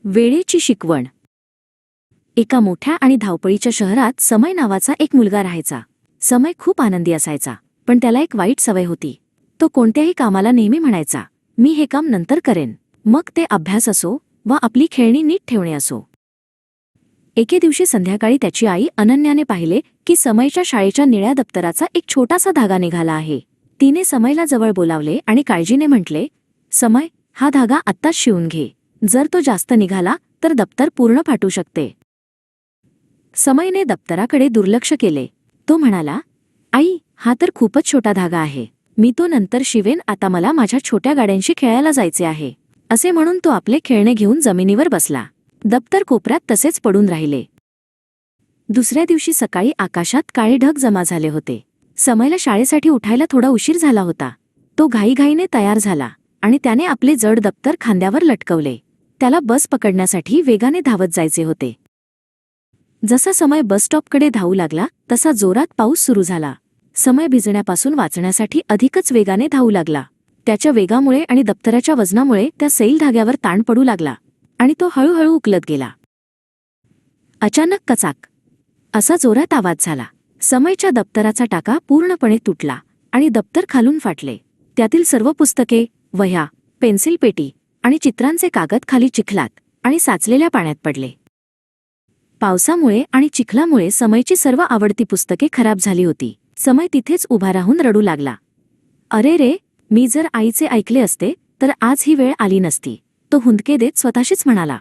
वेळेची शिकवण. एका मोठ्या आणि धावपळीच्या शहरात समय नावाचा एक मुलगा राहायचा. समय खूप आनंदी असायचा, पण त्याला एक वाईट सवय होती. तो कोणत्याही कामाला नेहमी म्हणायचा, मी हे काम नंतर करेन, मग ते अभ्यास असो वा आपली खेळणी नीट ठेवणे असो. एके दिवशी संध्याकाळी त्याची आई अनन्याने पाहिले की समयच्या शाळेच्या निळ्या दप्तराचा एक छोटासा धागा निघाला आहे. तिने समयला जवळ बोलावले आणि काळजीने म्हटले, समय, हा धागा आत्ताच शिवून घे. जर तो जास्त निघाला तर दप्तर पूर्ण फाटू शकते. समयने दप्तराकडे दुर्लक्ष केले. तो म्हणाला, आई, हा तर खूपच छोटा धागा आहे. मी तो नंतर शिवेन, आता मला माझ्या छोट्या गाड्यांशी खेळायला जायचे आहे. असे म्हणून तो आपले खेळणे घेऊन जमिनीवर बसला. दप्तर कोपऱ्यात तसेच पडून राहिले. दुसऱ्या दिवशी सकाळी आकाशात काळे ढग जमा झाले होते. समयला शाळेसाठी उठायला थोडा उशीर झाला होता. तो घाईघाईने तयार झाला आणि त्याने आपले जड दप्तर खांद्यावर लटकवले. त्याला बस पकडण्यासाठी वेगाने धावत जायचे होते. जसा समय बस स्टॉपकडे धावू लागला तसा जोरात पाऊस सुरू झाला. समय भिजण्यापासून वाचण्यासाठी अधिकच वेगाने धावू लागला. त्याच्या वेगामुळे आणि दप्तराच्या वजनामुळे त्या सैल धाग्यावर ताण पडू लागला आणि तो हळूहळू उकलत गेला. अचानक कचाक असा जोरात आवाज झाला. समयच्या दप्तराचा टाका पूर्णपणे तुटला आणि दप्तर खालून फाटले. त्यातील सर्व पुस्तके, वह्या, पेन्सिल पेटी आणि चित्रांचे कागद खाली चिखलात आणि साचलेल्या पाण्यात पडले. पावसामुळे आणि चिखलामुळे समयची सर्व आवडती पुस्तके खराब झाली होती. समय तिथेच उभा राहून रडू लागला. अरे रे, मी जर आईचे ऐकले असते तर आज ही वेळ आली नसती, तो हुंदके देत स्वतःशीच म्हणाला.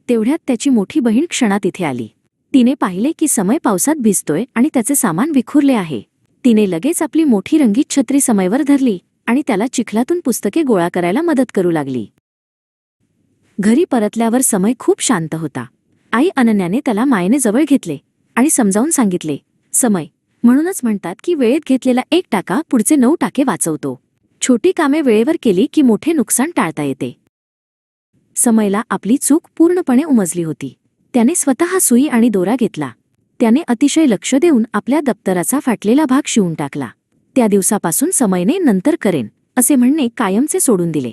तेवढ्यात त्याची मोठी बहीण क्षणा तिथे आली. तिने पाहिले की समय पावसात भिजतोय आणि त्याचे सामान विखुरले आहे. तिने लगेच आपली मोठी रंगीत छत्री समयवर धरली आणि त्याला चिखलातून पुस्तके गोळा करायला मदत करू लागली. घरी परतल्यावर समय खूप शांत होता. आई अनन्याने त्याला मायेने जवळ घेतले आणि समजावून सांगितले, समय, म्हणूनच म्हणतात की वेळेत घेतलेला एक टाका पुढचे 9 टाके वाचवतो. छोटी कामे वेळेवर केली की मोठे नुकसान टाळता येते. समयला आपली चूक पूर्णपणे उमजली होती. त्याने स्वतः सुई आणि दोरा घेतला. त्याने अतिशय लक्ष देऊन आपल्या दप्तराचा फाटलेला भाग शिवून टाकला. त्या दिवसापासून समयने नंतर करेन असे म्हणणे कायमचे सोडून दिले.